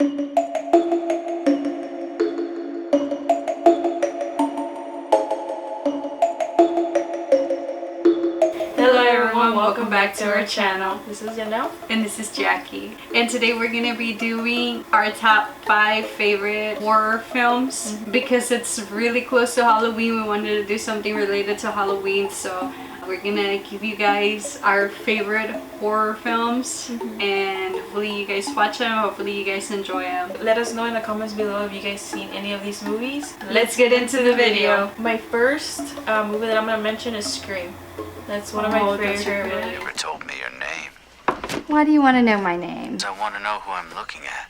Hello everyone, welcome back to our channel. This is Yannel. And this is Jackie. And today we're going to be doing our top 5 favorite horror films. Because it's really close to Halloween, we wanted to do something related to Halloween. So we're going to give you guys our favorite horror films. And hopefully you guys watch them, hopefully you guys enjoy them. Let us know in the comments below if you guys seen any of these movies. Let's get into the video. My first movie that I'm going to mention is Scream. That's one of my favorite movies. You never told me your name. Why do you want to know my name? I want to know who I'm looking at.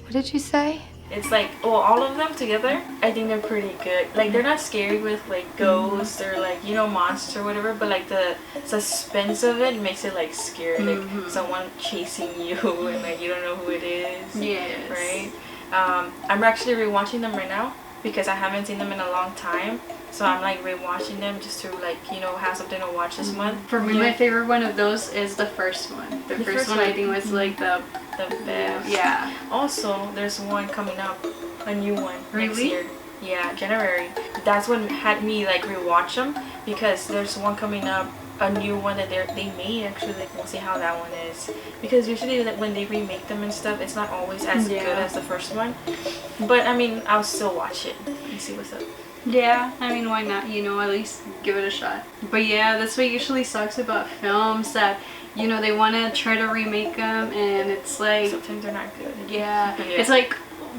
What did you say? It's like, well, all of them together, I think they're pretty good. Like, they're not scary with like ghosts or like, you know, monsters or whatever, but like the suspense of it makes it like scary. Like someone chasing you and like you don't know who it is. Yes. Right? I'm actually rewatching them right now because I haven't seen them in a long time. So I'm like rewatching them just to like, you know, have something to watch this month. For me, my favorite one of those is the first one. The first one I think was like the best. Yeah. Also, there's one coming up, a new one next Really? year. Yeah, January. That's what had me like rewatch them because there's one coming up, a new one that they made actually. We'll see how that one is because usually like, when they remake them and stuff, it's not always as good as the first one. But I mean, I'll still watch it and see what's up. Yeah, I mean, why not? You know, at least give it a shot. But yeah, that's what usually sucks about films, that, you know, they want to try to remake them and it's like, sometimes they're not good. Yeah, it's like,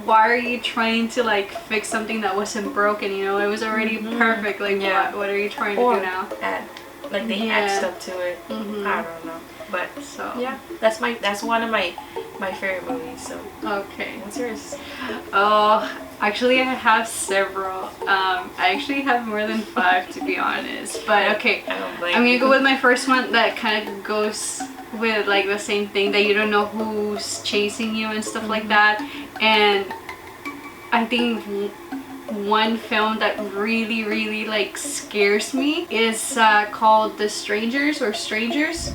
why are you trying to like fix something that wasn't broken? You know, it was already perfect. Like, what are you trying to do now? Add, like they add stuff to it. I don't know, but so yeah, that's one of my favorite movies. So okay, what's yours? Oh, actually I have several. I actually have more than 5 to be honest, but okay, I'm gonna go with my first one that kind of goes with like the same thing, that you don't know who's chasing you and stuff like that. And I think one film that really like scares me is called The Strangers or Strangers.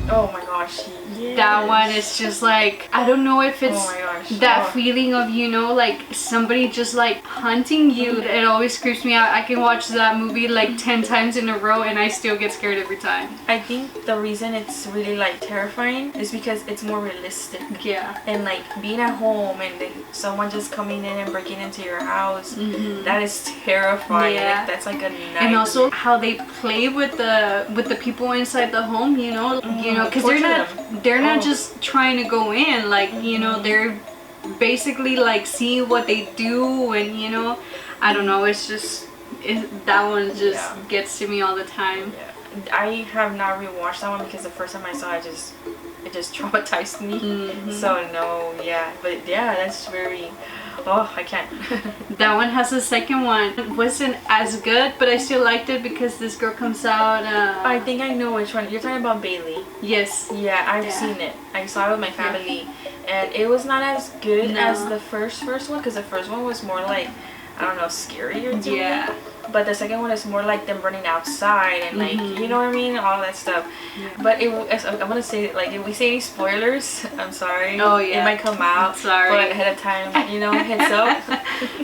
Oh my gosh, yes. That one is just like, I don't know if it's that feeling of, you know, like somebody just like hunting you. It always creeps me out. I can watch that movie like 10 times in a row and I still get scared every time. I think the reason it's really like terrifying is because it's more realistic. Yeah. And like being at home and then someone just coming in and breaking into your house, that is terrifying. Yeah. Like, that's like a nightmare. And also how they play with the people inside the home, you know, because they're not just trying to go in, like, you know, they're basically like seeing what they do, and you know, I don't know, it's just that one just gets to me all the time. I have not rewatched that one because the first time I saw it, it just traumatized me. So no, but that's very, I can't. That one has a second one. It wasn't as good, but I still liked it because this girl comes out. I think I know which one you're talking about. Bailey. Yes. Yeah, I've seen it. I saw it with my family, and it was not as good as the first one, because the first one was more like, I don't know, scary or something. Yeah. But the second one is more like them running outside and like, you know what I mean, all that stuff. But I want to say, like, if we say any spoilers, I'm sorry. Oh yeah. It might come out. Sorry. But ahead of time, you know, heads up.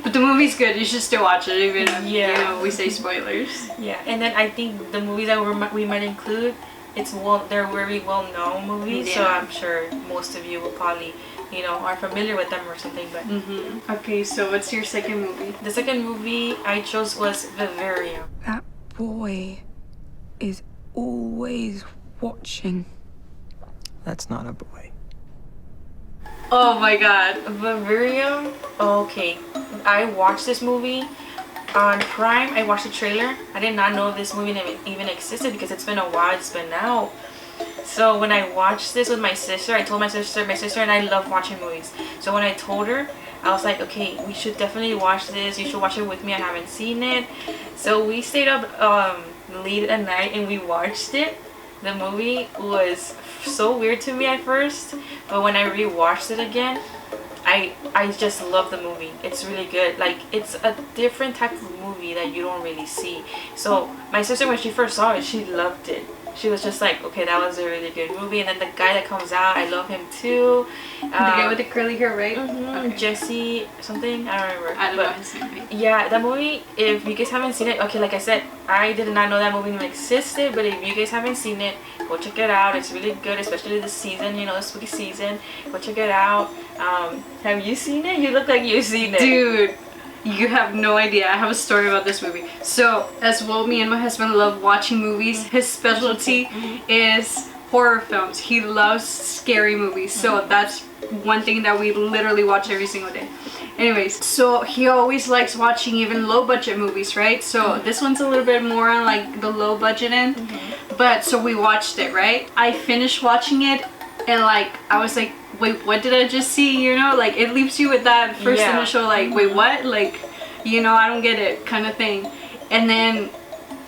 But the movie's good. You should still watch it, even if you know, we say spoilers. Yeah. And then I think the movies that we might include, they're very well known movies. So I'm sure most of you will probably, you know, are familiar with them or something. But okay, so what's your second movie? The second movie I chose was VIVARIUM. That boy is always watching. That's not a boy. Oh my god. VIVARIUM. Okay, I watched this movie on Prime. I watched the trailer. I did not know this movie even existed because it's been a while. It's been out. So when I watched this with my sister, I told my sister and I love watching movies. So when I told her, I was like, okay, we should definitely watch this. You should watch it with me. I haven't seen it. So we stayed up late at night and we watched it. The movie was so weird to me at first, but when I rewatched it again, I just love the movie. It's really good. Like, it's a different type of movie that you don't really see. So my sister, when she first saw it, she loved it. She was just like, okay, that was a really good movie. And then the guy that comes out, I love him too. The guy with the curly hair, right? Okay. Jesse something, I don't remember. I don't know his name. Yeah, that movie, if you guys haven't seen it, okay, like I said, I did not know that movie even existed, but if you guys haven't seen it, go check it out. It's really good, especially this season, you know, the spooky season. Go check it out. Have you seen it? You look like you've seen it. Dude, you have no idea. I have a story about this movie. So, as well, me and my husband love watching movies. His specialty is horror films. He loves scary movies. So, that's one thing that we literally watch every single day. Anyways, so he always likes watching even low budget movies, right? So, this one's a little bit more on like the low budget end. But, so we watched it, right? I finished watching it and like, I was like, wait, what did I just see? You know, like it leaves you with that first initial like, wait, what? Like, you know, I don't get it kind of thing. And then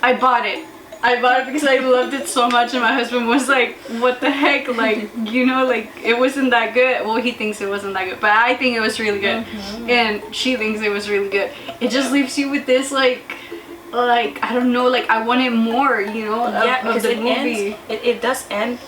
I bought it. I bought it because I loved it so much, and my husband was like, what the heck? Like, you know, like it wasn't that good. Well, he thinks it wasn't that good, but I think it was really good. And she thinks it was really good. It just leaves you with this like I don't know, like I wanted more, you know, of the movie. It does end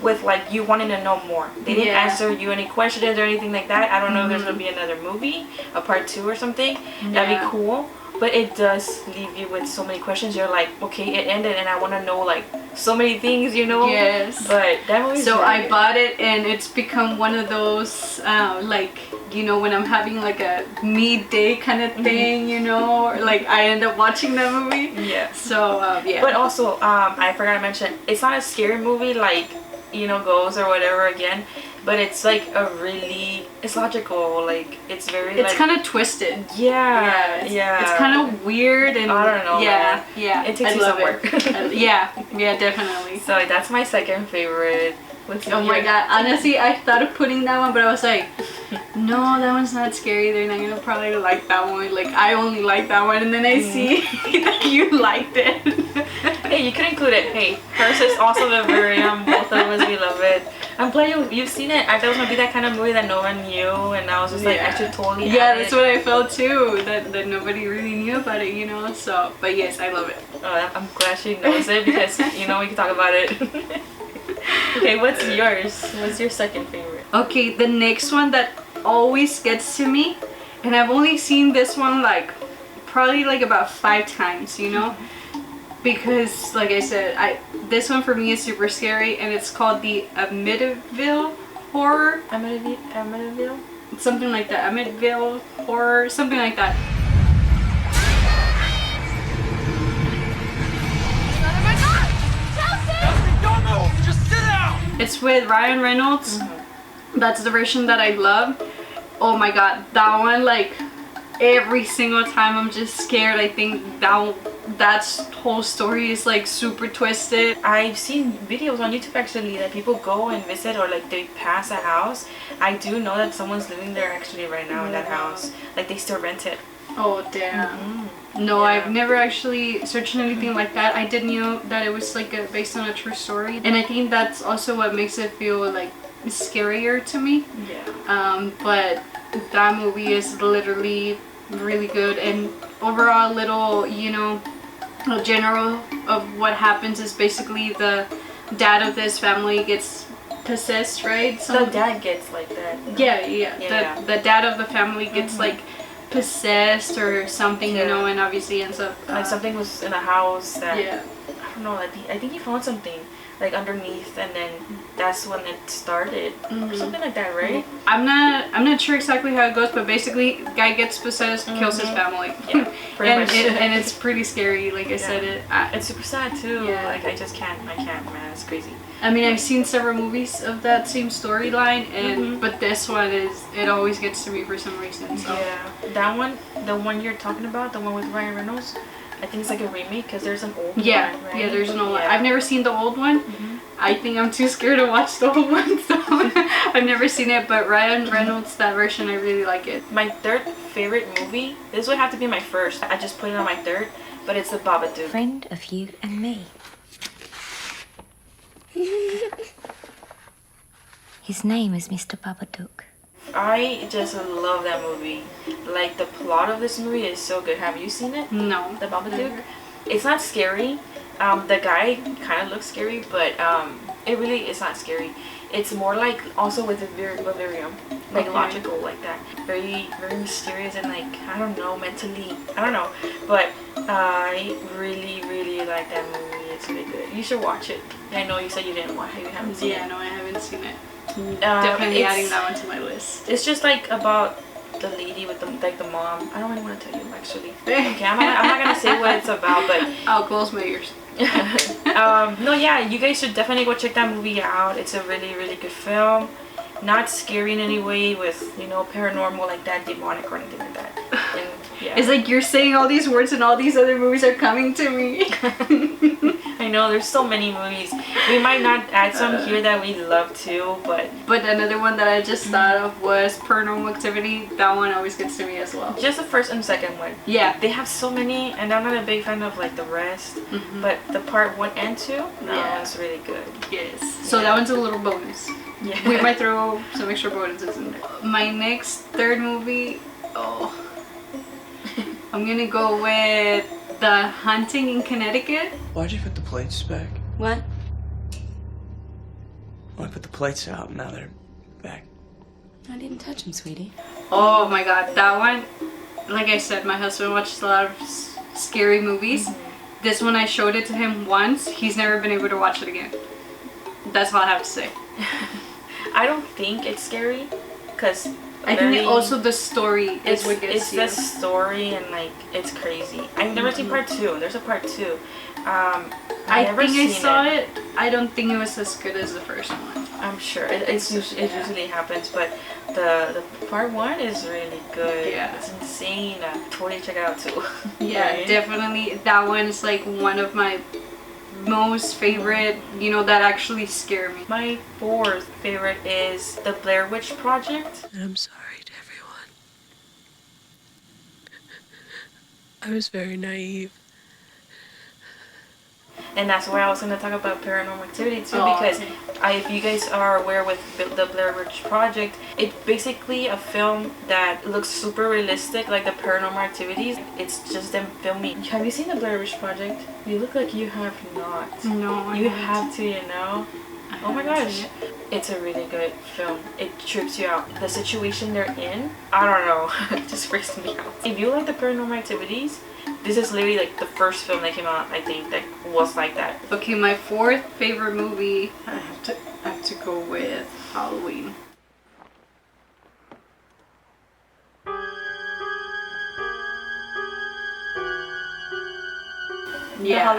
with like you wanting to know more. They didn't answer you any questions or anything like that. I don't know if there's gonna be another movie, a part 2 or something. That'd be cool. But it does leave you with so many questions. You're like, okay, it ended and I want to know like so many things, you know. Yes. But that movie. So I bought it, and it's become one of those like, you know, when I'm having like a me day kind of thing, you know, or, like I end up watching that movie. Yeah. So yeah. But also, I forgot to mention, it's not a scary movie like, you know, Ghost or whatever again, but it's like it's logical, like it's very, it's like, kind of twisted. Yeah. It's kind of weird, and I don't know. Yeah, man. yeah. It takes I you love somewhere. it. Yeah, definitely. So that's my second favorite. Oh my god, honestly, I thought of putting that one, but I was like, no, that one's not scary. They're not gonna probably like that one. Like, I only like that one, and then I see that you liked it. Hey, you could include it. Hey, hers is also VIVARIUM. Both of us, we love it. I'm glad you've seen it. I thought it was gonna be that kind of movie that no one knew, and I was just like, I should totally Yeah, that's what I felt too, that nobody really knew about it, you know. So, but yes, I love it. I'm glad she knows it, because, you know, we can talk about it. Okay, what's yours? What's your second favorite? Okay, the next one that always gets to me, and I've only seen this one like probably like about 5 times, you know, because like I said, this one for me is super scary, and it's called the Amityville Horror. Amityville? Something like that. Amityville Horror, something like that. It's with Ryan Reynolds. That's the version that I love. Oh my god, that one, like every single time I'm just scared. I think that whole story is like super twisted. I've seen videos on YouTube actually that people go and visit, or like they pass a house. I do know that someone's living there actually right now in that house. Like they still rent it. Oh damn. No, I've never actually searched anything like that. I did know that it was like based on a true story, and I think that's also what makes it feel like scarier to me. Yeah. But that movie is literally really good, and overall little, you know, general of what happens is basically the dad of this family gets possessed, right? The dad gets like that. No? Yeah. The dad of the family gets like possessed or something, you know, and obviously ends up like something was in the house that yeah. I don't know. I think he found something like underneath, and then that's when it started, or something like that, right? I'm not sure exactly how it goes, but basically, guy gets possessed, kills his family. Yeah, pretty much. And it's pretty scary. Like I said, it's super sad too. Yeah. Like I can't, man. It's crazy. I mean, I've seen several movies of that same storyline, and but this one it always gets to me for some reason. So. Yeah, that one, the one you're talking about, the one with Ryan Reynolds, I think it's like a remake, because there's an old one, right? Yeah, there's an old one. I've never seen the old one. I think I'm too scared to watch the old one, so I've never seen it, but Ryan Reynolds, that version, I really like it. My third favorite movie, this would have to be my first. I just put it on my third, but it's the Babadook. Friend of you and me. His name is Mr. Babadook. I just love that movie. Like, the plot of this movie is so good. Have you seen it? No. The Babadook? It's not scary. The guy kind of looks scary, but it really is not scary. It's more like also with the VIVARIUM, like logical, like that. Very, very mysterious and like, I don't know, mentally, I don't know. But I really, really like that movie. It's really good. You should watch it. I know you said you didn't watch it. You haven't seen it. Yeah, no, I haven't seen it. Definitely adding that one to my list. It's just like about the lady with the like the mom. I don't really want to tell you actually. Okay, I'm not gonna say what it's about, but I'll close my ears. no, yeah, you guys should definitely go check that movie out. It's a really, really good film. Not scary in any way with, you know, paranormal like that, demonic or anything like that. And, yeah. It's like you're saying all these words and all these other movies are coming to me. I know, there's so many movies. We might not add some here that we love too, but another one that I just thought of was Paranormal Activity. That one always gets to me as well. just the first and second one. Yeah. They have so many, and I'm not a big fan of like the rest, but the part 1 and 2, that one's really good. Yes. So that one's a little bonus. Yeah. We might throw some extra bonuses in there. My next third movie, I'm gonna go with The Haunting in Connecticut. Why'd you put the plates back? What? Well, I put the plates out, now they're back. I didn't touch him, sweetie. Oh my god, that one, like I said, my husband watches a lot of scary movies. This one, I showed it to him once. He's never been able to watch it again. That's all I have to say. I don't think it's scary, because I think also the story is what gets you. It's the story and like it's crazy. I've never seen part 2. There's a part 2. I think I saw it. I don't think it was as good as the first one. I'm sure it usually happens, but the part 1 is really good. Yeah, it's insane. Totally check it out too. Yeah, right? Definitely. That one's like one of my most favorite, you know, that actually scare me. My 4th favorite is the Blair Witch Project. I'm sorry to everyone. I was very naive. And that's why I was going to talk about Paranormal Activity too, because if you guys are aware with the Blair Witch Project, it's basically a film that looks super realistic, like the Paranormal Activities. It's just them filming. Have you seen the Blair Witch Project? You look like you have not. No, you have to, you know. Oh my gosh, it's a really good film. It trips you out. The situation they're in, I don't know, it just freaks me out. If you like the Paranormal Activities, this is literally like the first film that came out, I think, that was like that. Okay, my 4th favorite movie, I have to go with Halloween. Yeah.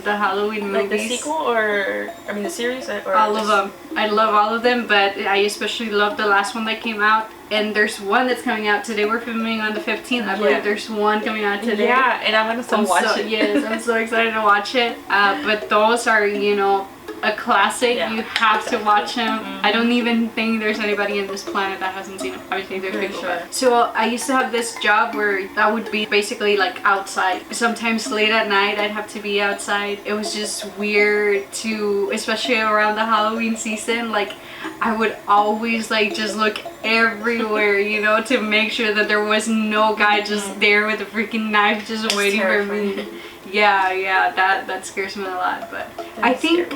The Halloween movies. Like the sequel or, I mean the series? Or all of them. I love all of them, but I especially love the last one that came out. And there's one that's coming out today. We're filming on the 15th. I believe there's one coming out today. Yeah, and I'm gonna still watch it. Yes, I'm so excited to watch it. But those are, you know, a classic. Yeah, you have to watch them. I don't even think there's anybody in this planet that hasn't seen them. Obviously, there's people. Sure. So I used to have this job where I would be basically like outside. Sometimes late at night, I'd have to be outside. It was just weird to, especially around the Halloween season, like I would always like just look everywhere, you know, to make sure that there was no guy just there with a freaking knife just waiting for me. Yeah, that scares me a lot. But I think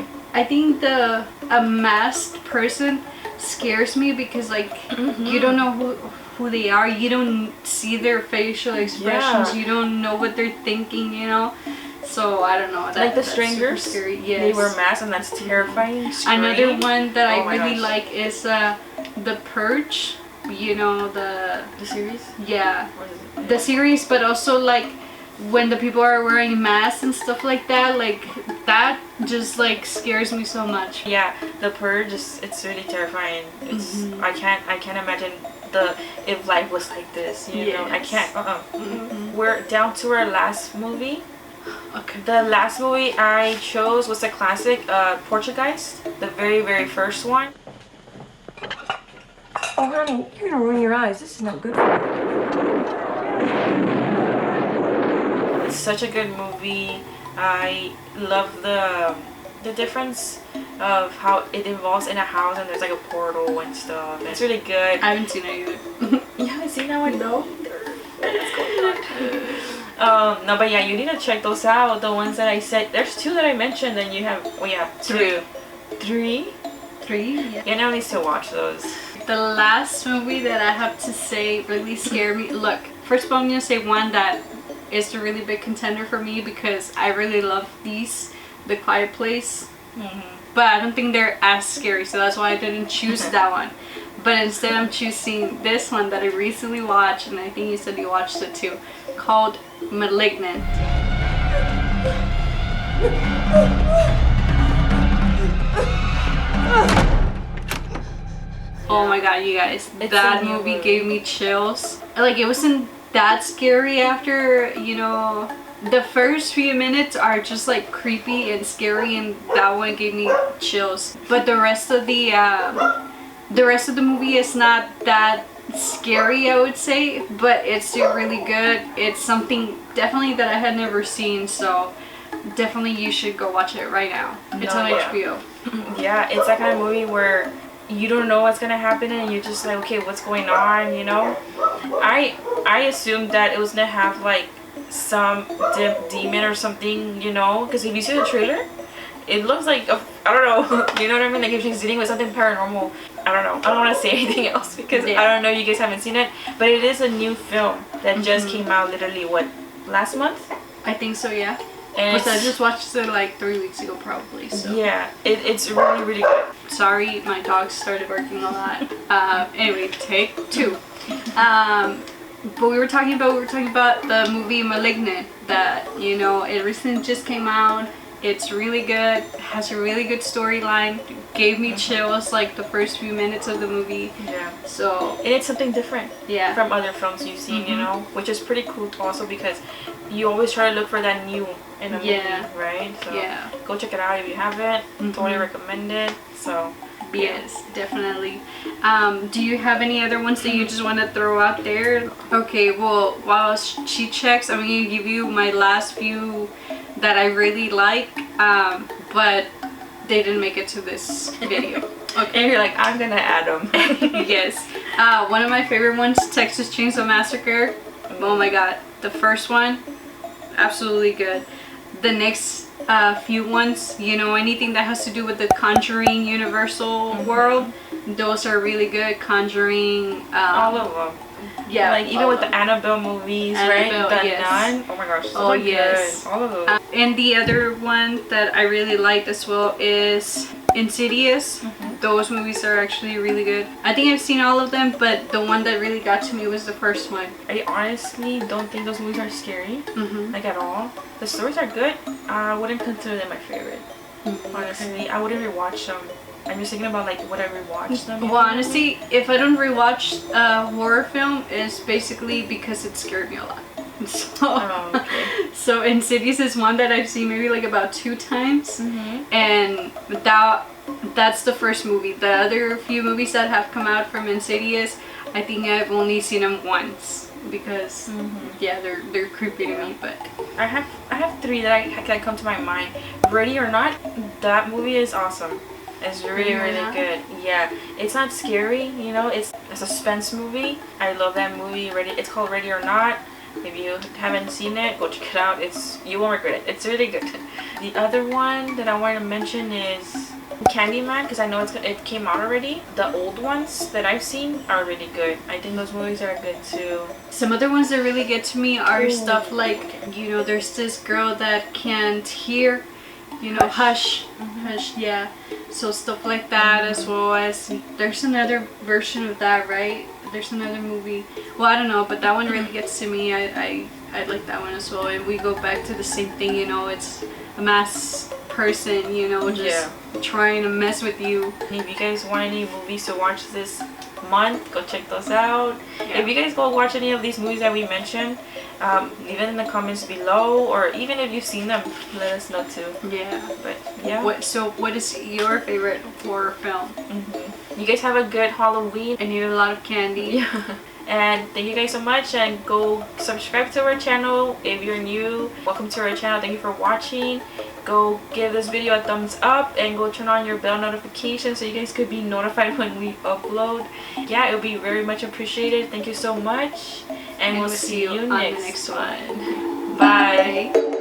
a masked person scares me because like you don't know who they are. You don't see their facial expressions. You don't know what they're thinking, you know. So I don't know. Like the Strangers, scary. Yes. They wear masks and that's terrifying. Another one that I really like is The Purge. You know the series. Yeah, the series, but also like when the people are wearing masks and stuff like that, like that just like scares me so much. Yeah, The Purge it's really terrifying. It's I can't imagine if life was like this, you know. I can't. We're down to our last movie. Okay. The last movie I chose was a classic, Poltergeist, the very, very first one. Oh, honey, you're gonna ruin your eyes. This is not good for you. It's such a good movie. I love the the difference of how it involves in a house and there's like a portal and stuff. And it's really good. I haven't seen it either. You haven't seen that one? No. What's going on? No, but yeah, you need to check those out. The ones that I said, there's 2 that I mentioned, and you have, well, yeah, 2. 3? 3? Yeah. Yannel needs to watch those. The last movie that I have to say really scared me. Look, first of all, I'm gonna say one that is a really big contender for me because I really love these, The Quiet Place. But I don't think they're as scary, so that's why I didn't choose that one. But instead I'm choosing this one that I recently watched, and I think you said you watched it too, called Malignant. Oh my god, you guys, that movie gave me chills. Like, it wasn't that scary after, you know, the first few minutes are just like creepy and scary, and that one gave me chills. But the rest of the movie is not that scary, I would say, but it's still really good. It's something definitely that I had never seen, so definitely you should go watch it right now. It's on HBO. Yeah, it's that kind of movie where you don't know what's gonna happen and you're just like, okay, what's going on, you know? I assumed that it was gonna have like some demon or something, you know, because if you see the trailer, it looks like I don't know, you know what I mean, like if she's dealing with something paranormal. I don't know, I don't want to say anything else because I don't know, you guys haven't seen it, but it is a new film that just came out literally, what, last month? I think so, yeah. And I just watched it like 3 weeks ago probably, so yeah, it's really, really good. Sorry, my dog started barking a lot. Anyway, take 2. But we were talking about the movie Malignant, that, you know, it recently just came out. It's really good, has a really good storyline, gave me chills like the first few minutes of the movie. Yeah. So, and it's something different from other films you've seen, you know, which is pretty cool also because you always try to look for that new in a movie, right? So go check it out if you haven't. Totally recommend it. So yes, definitely. Do you have any other ones that you just want to throw out there? Okay, well, while she checks, I'm going to give you my last few that I really like, but they didn't make it to this video. Okay, and you're like, I'm gonna add them. Yes. One of my favorite ones, Texas Chainsaw Massacre. Oh my god, the first one, absolutely good. The next few ones, you know, anything that has to do with the Conjuring Universal world, those are really good. Conjuring, all of them. Yeah, like even with the Annabelle movies, right? The Nun. Oh my gosh, so good. All of those. And the other one that I really liked as well is Insidious. Those movies are actually really good. I think I've seen all of them, but the one that really got to me was the first one. I honestly don't think those movies are scary, like at all. The stories are good. I wouldn't consider them my favorite. Honestly, I wouldn't rewatch them. I'm just thinking about like would I rewatch them? Well, honestly, if I don't rewatch a horror film, it's basically because it scared me a lot. So, so Insidious is one that I've seen maybe like about 2 times, and that's the first movie. The other few movies that have come out from Insidious, I think I've only seen them once because yeah, they're creepy to me. But I have 3 that can come to my mind. Ready or Not, that movie is awesome. It's really, really good. Yeah, it's not scary, you know, it's a suspense movie. I love that movie. It's called Ready or Not. If you haven't seen it, go check it out. You won't regret it. It's really good. The other one that I want to mention is Candyman, because I know it came out already. The old ones that I've seen are really good. I think those movies are good too. Some other ones that really get to me are stuff like, you know, there's this girl that can't hear, you know, Hush. Hush, yeah. So stuff like that, as well as there's another version of that, right? There's another movie. Well, I don't know, but that one really gets to me. I like that one as well. And we go back to the same thing, you know, it's a mass person, you know, just trying to mess with you. If you guys want any movies to watch this month, go check those out. If you guys go watch any of these movies that we mentioned, leave it in the comments below, or even if you've seen them, let us know too. But yeah, what is your favorite horror film? You guys have a good Halloween. I need a lot of candy. And thank you guys so much, and go subscribe to our channel if you're new. Welcome to our channel. Thank you for watching. Go give this video a thumbs up and go turn on your bell notification so you guys could be notified when we upload. Yeah, it would be very much appreciated. Thank you so much, and we'll see you on next the next one. Bye.